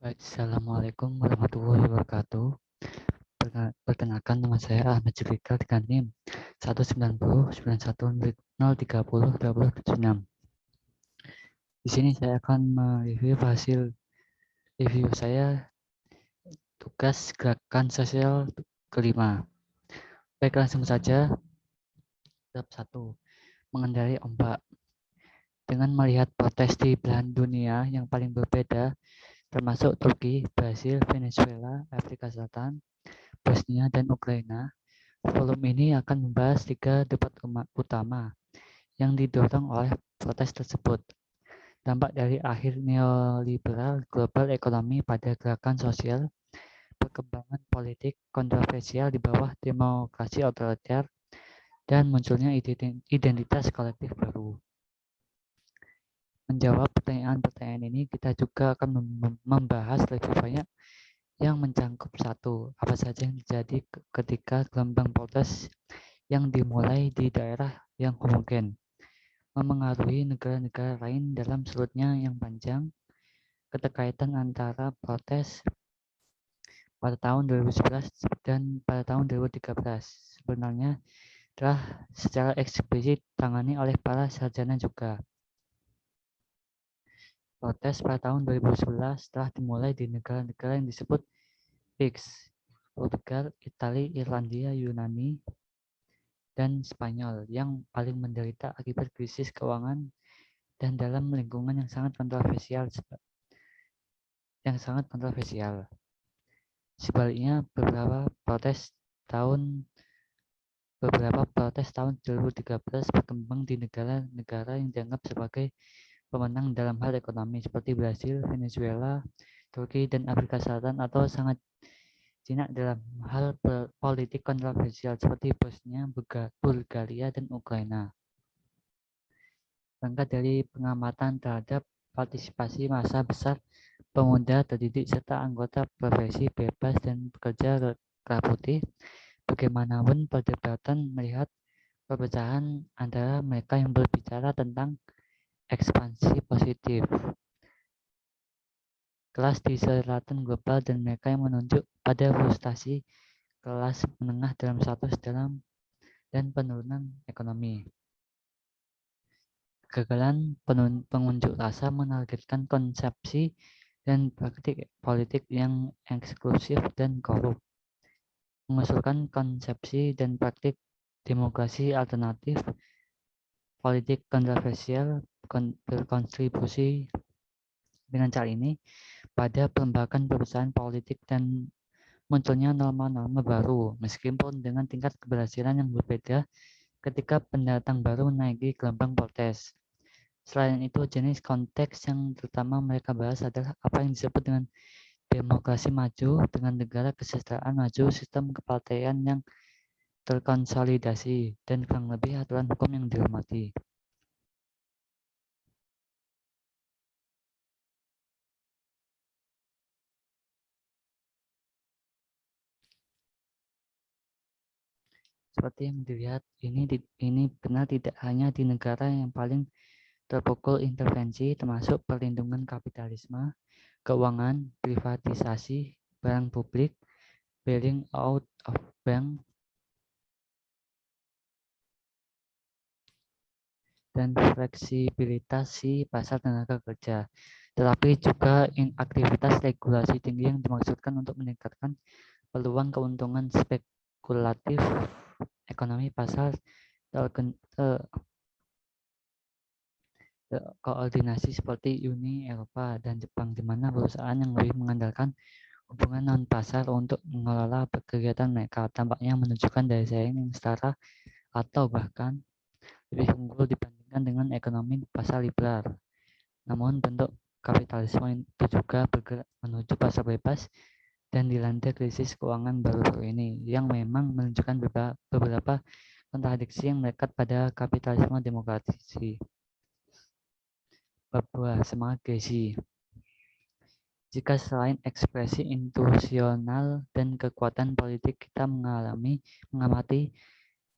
Assalamualaikum warahmatullahi wabarakatuh. Perkenalkan, nama saya Ahmad Zulfikar dengan NIM 1909190302076. Di sini saya akan mereview hasil review saya tugas gerakan sosial kelima. Baik, langsung saja. Bab 1. Mengendarai ombak. Dengan melihat protes di belahan dunia yang paling berbeda, termasuk Turki, Brasil, Venezuela, Afrika Selatan, Bosnia, dan Ukraina, forum ini akan membahas 3 debat utama yang didorong oleh protes tersebut. Dampak dari akhir neoliberal global ekonomi pada gerakan sosial, perkembangan politik kontroversial di bawah demokrasi otoriter, dan munculnya identitas kolektif baru. Menjawab pertanyaan-pertanyaan ini, kita juga akan membahas lebih banyak yang mencangkup satu, apa saja yang terjadi ketika gelombang protes yang dimulai di daerah yang homogen memengaruhi negara-negara lain dalam surutnya yang panjang, keterkaitan antara protes pada tahun 2011 dan pada tahun 2013 sebenarnya telah secara eksplisit ditangani oleh para sarjana juga. Protes pada tahun 2011 telah dimulai di negara-negara yang disebut PIGS, Portugal, Italia, Irlandia, Yunani, dan Spanyol yang paling menderita akibat krisis keuangan dan dalam lingkungan yang sangat kontroversial. Sebaliknya, beberapa protes tahun 2013 berkembang di negara-negara yang dianggap sebagai pemenang dalam hal ekonomi seperti Brasil, Venezuela, Turki, dan Afrika Selatan, atau sangat jinak dalam hal politik kontroversial seperti Bosnia, Bulgaria, dan Ukraina. Berangkat dari pengamatan terhadap partisipasi massa besar pemuda terdidik serta anggota profesi bebas dan pekerja kerah putih, bagaimanapun perdebatan melihat perpecahan antara mereka yang berbicara tentang ekspansi positif kelas di selatan global dan mereka yang menunjuk pada frustasi kelas menengah dalam status dalam dan penurunan ekonomi. Kegagalan pengunjuk rasa menargetkan konsepsi dan praktik politik yang eksklusif dan korup, mengusulkan konsepsi dan praktik demokrasi alternatif, politik kontroversial berkontribusi dengan cara ini pada perombakan perusahaan politik dan munculnya norma-norma baru, meskipun dengan tingkat keberhasilan yang berbeda ketika pendatang baru menaiki gelombang protes. Selain itu, jenis konteks yang terutama mereka bahas adalah apa yang disebut dengan demokrasi maju dengan negara kesejahteraan maju, sistem kepartaian yang terkonsolidasi, dan kurang lebih aturan hukum yang dihormati. Seperti yang dilihat, ini benar tidak hanya di negara yang paling terpukul intervensi, termasuk perlindungan kapitalisme, keuangan, privatisasi, barang publik, bailing out of bank, dan fleksibilitas pasar tenaga kerja. Tetapi juga aktivitas regulasi tinggi yang dimaksudkan untuk meningkatkan peluang keuntungan spekulatif ekonomi pasar koordinasi seperti Uni Eropa dan Jepang, di mana perusahaan yang lebih mengandalkan hubungan non-pasar untuk mengelola kegiatan mereka tampaknya menunjukkan daya saing yang setara atau bahkan lebih unggul dibandingkan dengan ekonomi pasar liberal. Namun bentuk kapitalisme itu juga bergerak menuju pasar bebas dan dilanda krisis keuangan baru-baru ini yang memang menunjukkan beberapa kontradiksi yang melekat pada kapitalisme demokrasi. Bab 2. Semangat Gezi. Jika selain ekspresi intuisional dan kekuatan politik kita mengamati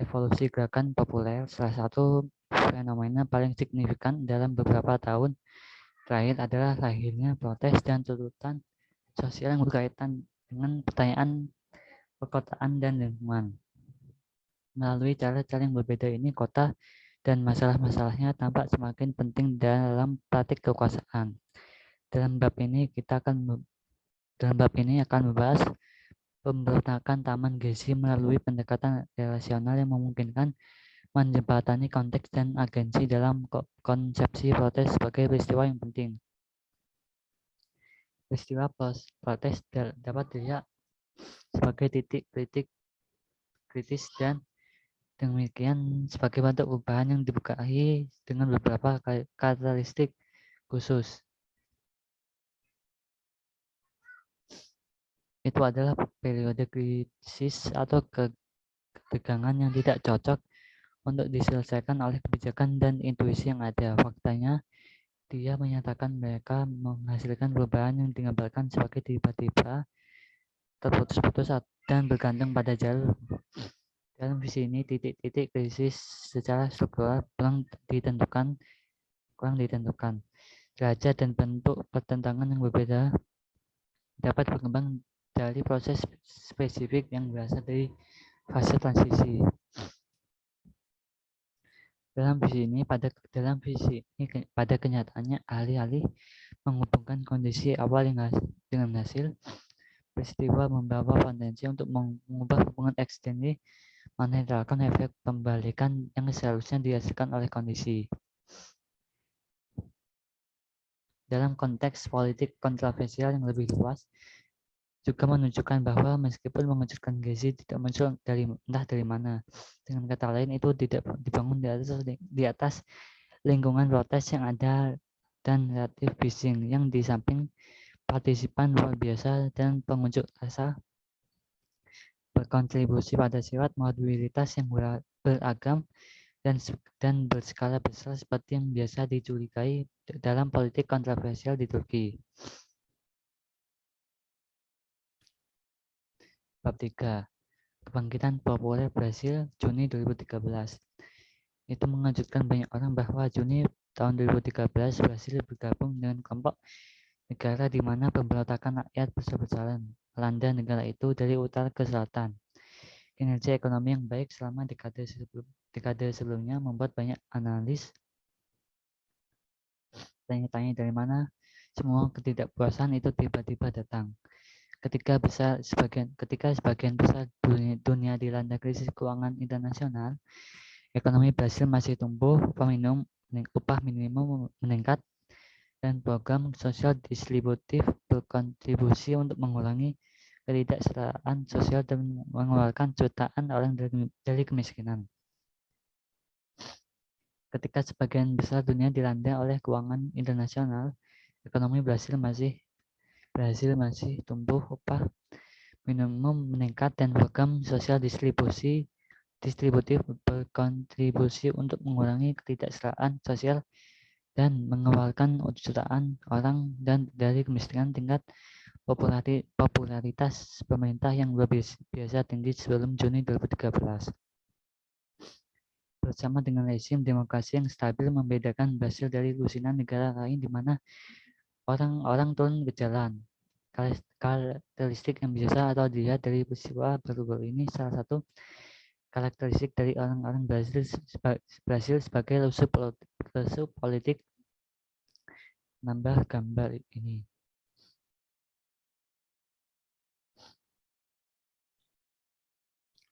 evolusi gerakan populer, salah satu fenomena paling signifikan dalam beberapa tahun terakhir adalah lahirnya protes dan tuntutan sosial yang berkaitan dengan pertanyaan perkotaan dan lingkungan. Melalui cara-cara yang berbeda ini, kota dan masalah-masalahnya tampak semakin penting dalam praktik kekuasaan. Dalam bab ini akan membahas pemberontakan Taman Gezi melalui pendekatan relasional yang memungkinkan menjembatani konteks dan agensi dalam konsepsi protes sebagai peristiwa yang penting. Peristiwa protes dapat dilihat sebagai titik kritis dan demikian sebagai bentuk perubahan yang dibukai dengan beberapa karakteristik khusus. Itu adalah periode krisis atau ketegangan yang tidak cocok untuk diselesaikan oleh kebijakan dan intuisi yang ada. Faktanya, dia menyatakan mereka menghasilkan perubahan yang digambarkan sebagai tiba-tiba, terputus-putus, dan bergantung pada jalur. Dalam visi ini, titik-titik krisis secara struktural kurang ditentukan. Derajat dan bentuk pertentangan yang berbeda dapat berkembang dari proses spesifik yang berasal dari fase transisi. Dalam visi ini, pada kenyataannya, alih-alih menghubungkan kondisi awal dengan hasil, peristiwa membawa potensi untuk mengubah hubungan eksternal, menetralkan efek pembalikan yang seharusnya dihasilkan oleh kondisi. Dalam konteks politik kontroversial yang lebih luas, juga menunjukkan bahwa meskipun mengejutkan Gezi tidak muncul entah dari mana. Dengan kata lain, itu tidak dibangun di atas lingkungan protes yang ada dan relatif bising, yang di samping partisipan luar biasa dan pengunjuk rasa berkontribusi pada sifat mobilitas yang beragam dan berskala besar seperti yang biasa dicurigai dalam politik kontroversial di Turki. Bab 3. Kebangkitan populer Brasil Juni 2013. Itu mengejutkan banyak orang bahwa Juni tahun 2013 Brasil bergabung dengan kelompok negara di mana pemberontakan rakyat besar-besaran melanda negara itu dari utara ke selatan. Kinerja ekonomi yang baik selama dekade sebelumnya membuat banyak analis tanya-tanya dari mana semua ketidakpuasan itu tiba-tiba datang. Ketika sebagian besar dunia dilanda krisis keuangan internasional, ekonomi Brasil masih tumbuh, upah minimum meningkat, dan program sosial distributif berkontribusi untuk mengurangi ketidaksetaraan sosial dan mengeluarkan jutaan orang dari kemiskinan. Ketika sebagian besar dunia dilanda oleh keuangan internasional, ekonomi Brasil masih tumbuh, upah minimum meningkat, dan program sosial distributif berkontribusi untuk mengurangi ketidaksetaraan sosial dan mengeluarkan jutaan orang dari kemiskinan. Tingkat popularitas pemerintah yang lebih biasa tinggi sebelum Juni 2013. Bersama dengan rezim demokrasi yang stabil membedakan Brasil dari lusinan negara lain di mana orang-orang turun ke jalan. Karakteristik yang biasa atau dilihat dari peristiwa baru-baru ini, salah satu karakteristik dari orang-orang Brasil sebagai lusuh politik. Nambah gambar ini.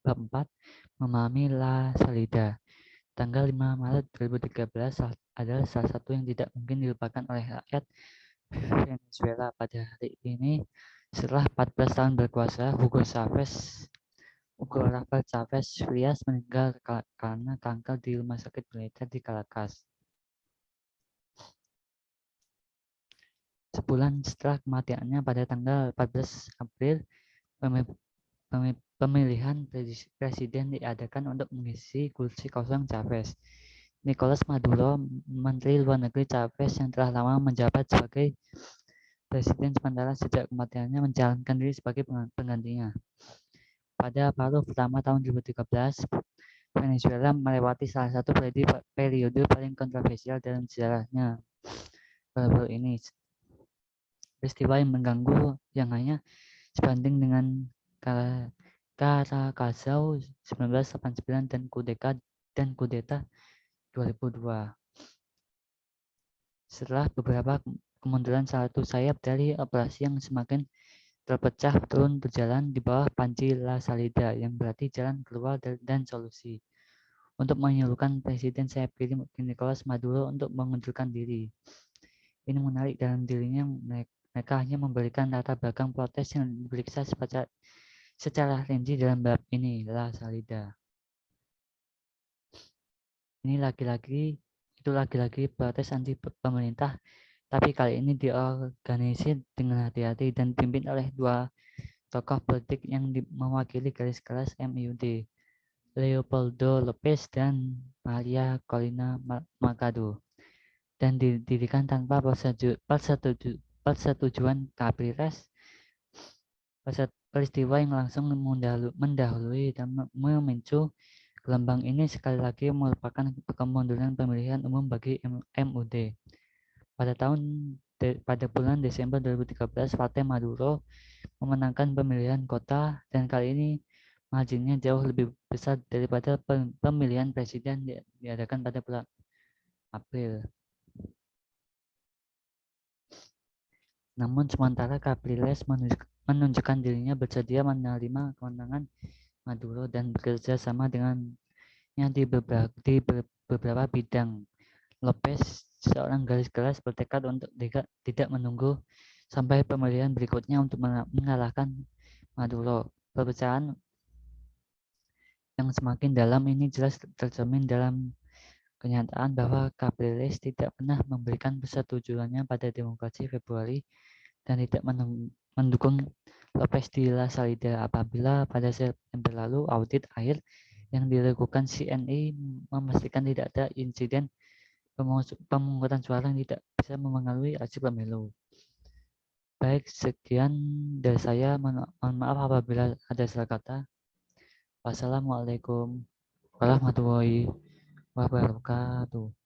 Bab 4. Memahami La Salida. Tanggal 5 Maret 2013 adalah salah satu yang tidak mungkin dilupakan oleh rakyat Venezuela. Pada hari ini, setelah 14 tahun berkuasa, Hugo Rafael Chavez Frias meninggal karena kanker di rumah sakit militer di Caracas. Sebulan setelah kematiannya pada tanggal 14 April, pemilihan presiden diadakan untuk mengisi kursi kosong Chavez. Nicolas Maduro, Menteri Luar Negeri Chavez yang telah lama menjabat sebagai presiden sementara sejak kematiannya, menjalankan diri sebagai penggantinya. Pada paruh pertama tahun 2013, Venezuela melewati salah satu periode paling kontroversial dalam sejarahnya baru-baru ini. peristiwa yang mengganggu yang hanya sebanding dengan Karakasau 1989 dan kudeta 2002. Setelah beberapa kemunduran satu sayap dari operasi yang semakin terpecah turun berjalan di bawah Panji La Salida yang berarti jalan keluar dan solusi untuk menyuruhkan Presiden sayap kiri Nicolas Maduro untuk mengundurkan diri. Ini menarik dalam dirinya mereka hanya memberikan latar belakang protes yang diperiksa secara rinci dalam bab ini. La Salida. Ini lagi-lagi protes anti pemerintah, tapi kali ini diorganisir dengan hati-hati dan dipimpin oleh dua tokoh politik yang mewakili garis keras MIUD, Leopoldo Lopez dan Maria Corina Machado, dan didirikan tanpa persetujuan Capriles. Peristiwa yang langsung mendahului dan memicu gelombang ini sekali lagi merupakan kemunduran pemilihan umum bagi MUD. Pada bulan Desember 2013, Partai Maduro memenangkan pemilihan kota dan kali ini marginnya jauh lebih besar daripada pemilihan presiden diadakan pada bulan April. Namun sementara Capriles menunjukkan dirinya bersedia menerima kemenangan Maduro dan bekerja sama dengannya di beberapa bidang. Lopez, seorang garis keras, bertekad untuk tidak menunggu sampai pemilihan berikutnya untuk mengalahkan Maduro. Perpecahan yang semakin dalam ini jelas tercermin dalam kenyataan bahwa Capriles tidak pernah memberikan persetujuannya pada demokrasi Februari dan tidak mendukung Lopez di La Salida apabila pada September lalu audit akhir yang dilakukan CNI memastikan tidak ada insiden pemungutan suara yang tidak bisa mempengaruhi hasil pemilu. Baik, sekian dari saya. Mohon maaf apabila ada salah kata. Wassalamualaikum warahmatullahi wabarakatuh.